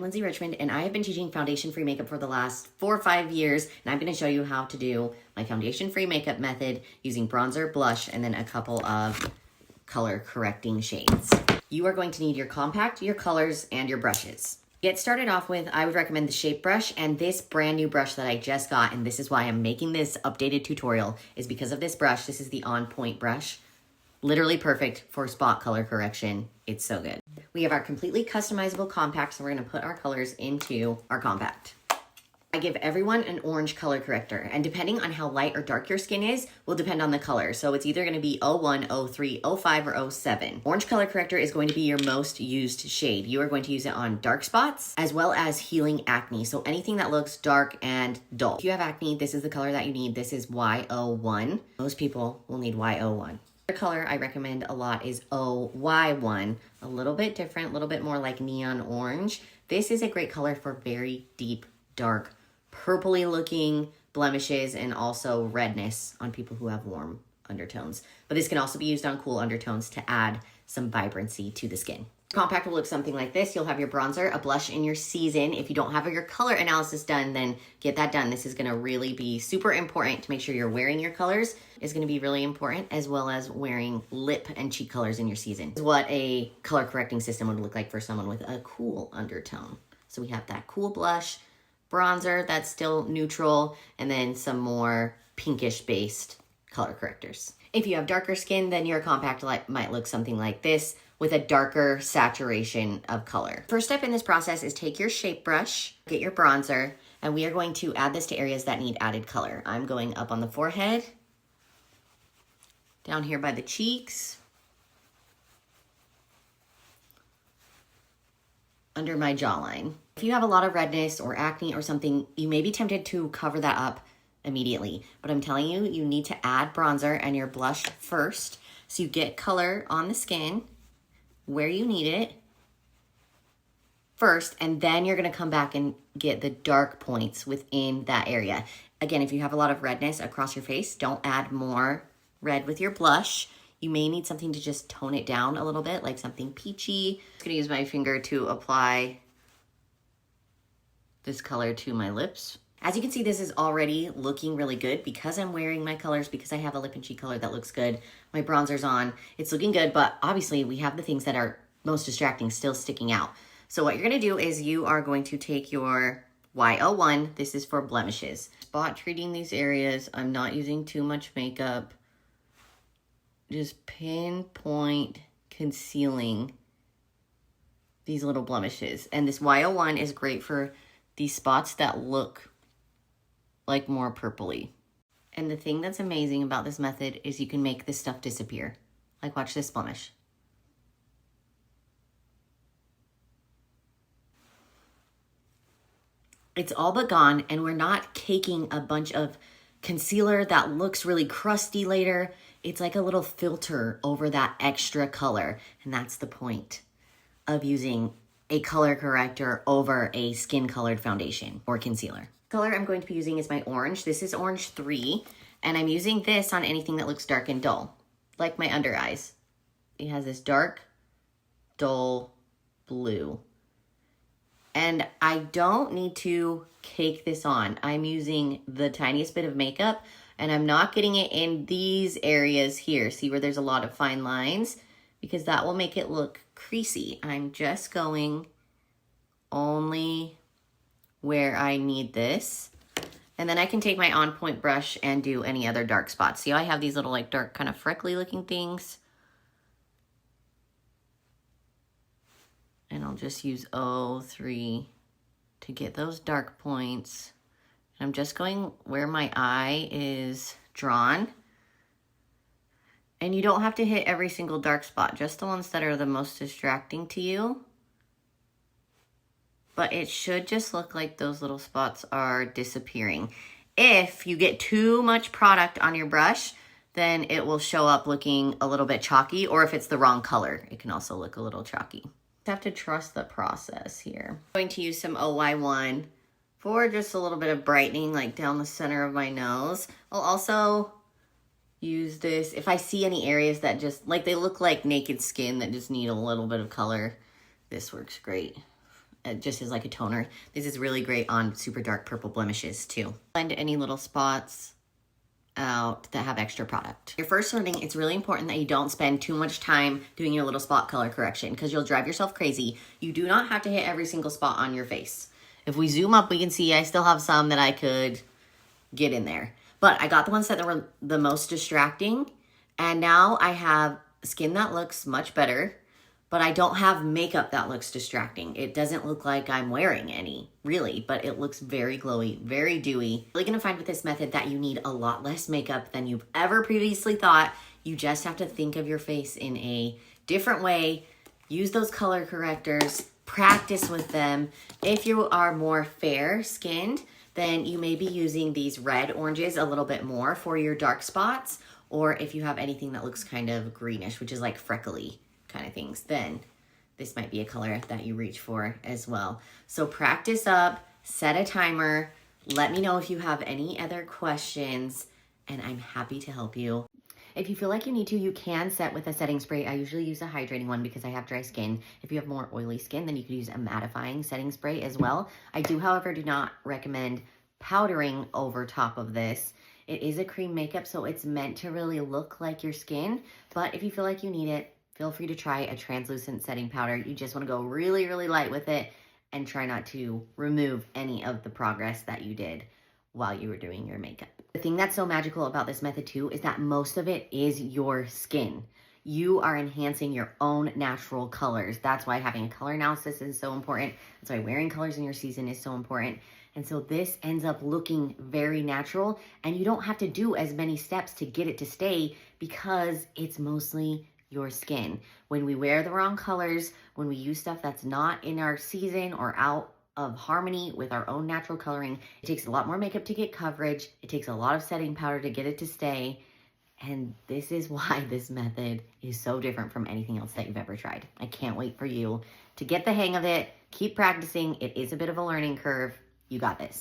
Lindsay Richmond, and I have been teaching foundation-free makeup for the last 4 or 5 years, and I'm going to show you how to do my foundation-free makeup method using bronzer, blush, and then a couple of color correcting shades. You are going to need your compact, your colors, and your brushes. Get started off with, I would recommend the shape brush and this brand new brush that I just got, and this is why I'm making this updated tutorial, is because of this brush. This is the On Point brush. Literally perfect for spot color correction. It's so good. We have our completely customizable compact, so we're gonna put our colors into our compact. I give everyone an orange color corrector, and depending on how light or dark your skin is, will depend on the color. So it's either gonna be 01, 03, 05, or 07. Orange color corrector is going to be your most used shade. You are going to use it on dark spots, as well as healing acne. So anything that looks dark and dull. If you have acne, this is the color that you need. This is Y01. Most people will need Y01. The color I recommend a lot is OY1, a little bit different, a little bit more like neon orange. This is a great color for very deep, dark, purpley looking blemishes and also redness on people who have warm undertones. But this can also be used on cool undertones to add some vibrancy to the skin. Compact will look something like this. You'll have your bronzer, a blush in your season. If you don't have your color analysis done, then get that done. This is gonna really be super important to make sure you're wearing your colors is gonna be really important, as well as wearing lip and cheek colors in your season. This is what a color correcting system would look like for someone with a cool undertone. So we have that cool blush, bronzer that's still neutral, and then some more pinkish based color correctors. If you have darker skin, then your compact might look something like this, with a darker saturation of color. First step in this process is take your shape brush, get your bronzer, and we are going to add this to areas that need added color. I'm going up on the forehead, down here by the cheeks, under my jawline. If you have a lot of redness or acne or something, you may be tempted to cover that up immediately, but I'm telling you, you need to add bronzer and your blush first, so you get color on the skin where you need it first, and then you're gonna come back and get the dark points within that area. Again, if you have a lot of redness across your face, don't add more red with your blush. You may need something to just tone it down a little bit, like something peachy. I'm just gonna use my finger to apply this color to my lips. As you can see, this is already looking really good because I'm wearing my colors, because I have a lip and cheek color that looks good. My bronzer's on, it's looking good, but obviously we have the things that are most distracting still sticking out. So what you're gonna do is you are going to take your Y01, this is for blemishes. Spot treating these areas, I'm not using too much makeup. Just pinpoint concealing these little blemishes. And this Y01 is great for these spots that look like more purpley. And the thing that's amazing about this method is you can make this stuff disappear. Like, watch this blemish. It's all but gone, and we're not caking a bunch of concealer that looks really crusty later. It's like a little filter over that extra color, and that's the point of using a color corrector over a skin colored foundation or concealer. Color I'm going to be using is my orange. This is orange 3, and I'm using this on anything that looks dark and dull, like my under eyes. It has this dark, dull blue. And I don't need to cake this on. I'm using the tiniest bit of makeup, and I'm not getting it in these areas here. See where there's a lot of fine lines? Because that will make it look creasy. I'm just going only where I need this. And then I can take my On Point brush and do any other dark spots. See how I have these little like dark kind of freckly looking things? And I'll just use 03 to get those dark points. And I'm just going where my eye is drawn. And you don't have to hit every single dark spot, just the ones that are the most distracting to you. But it should just look like those little spots are disappearing. If you get too much product on your brush, then it will show up looking a little bit chalky, or if it's the wrong color, it can also look a little chalky. You have to trust the process here. I'm going to use some OY1 for just a little bit of brightening, like down the center of my nose. I'll also use this if I see any areas that just, like they look like naked skin that just need a little bit of color. This works great. just as like a toner. This is really great on super dark purple blemishes too. Blend any little spots out that have extra product. Your first learning, it's really important that you don't spend too much time doing your little spot color correction because you'll drive yourself crazy. You do not have to hit every single spot on your face. If we zoom up, we can see I still have some that I could get in there. But I got the ones that were the most distracting, and now I have skin that looks much better, but I don't have makeup that looks distracting. It doesn't look like I'm wearing any, really, but it looks very glowy, very dewy. You're really gonna find with this method that you need a lot less makeup than you've ever previously thought. You just have to think of your face in a different way, use those color correctors, practice with them. If you are more fair skinned, then you may be using these red oranges a little bit more for your dark spots, or if you have anything that looks kind of greenish, which is like freckly kind of things, then this might be a color that you reach for as well. So practice up, set a timer, let me know if you have any other questions, and I'm happy to help you. If you feel like you need to, you can set with a setting spray. I usually use a hydrating one because I have dry skin. If you have more oily skin, then you could use a mattifying setting spray as well. I do, however, do not recommend powdering over top of this. It is a cream makeup, so it's meant to really look like your skin, but if you feel like you need it, feel free to try a translucent setting powder. You just want to go really, really light with it and try not to remove any of the progress that you did while you were doing your makeup. The thing that's so magical about this method too is that most of it is your skin. You are enhancing your own natural colors. That's why having a color analysis is so important. That's why wearing colors in your season is so important. And so this ends up looking very natural, and you don't have to do as many steps to get it to stay because it's mostly your skin. When we wear the wrong colors, when we use stuff that's not in our season or out of harmony with our own natural coloring, it takes a lot more makeup to get coverage. It takes a lot of setting powder to get it to stay. And this is why this method is so different from anything else that you've ever tried. I can't wait for you to get the hang of it. Keep practicing. It is a bit of a learning curve. You got this.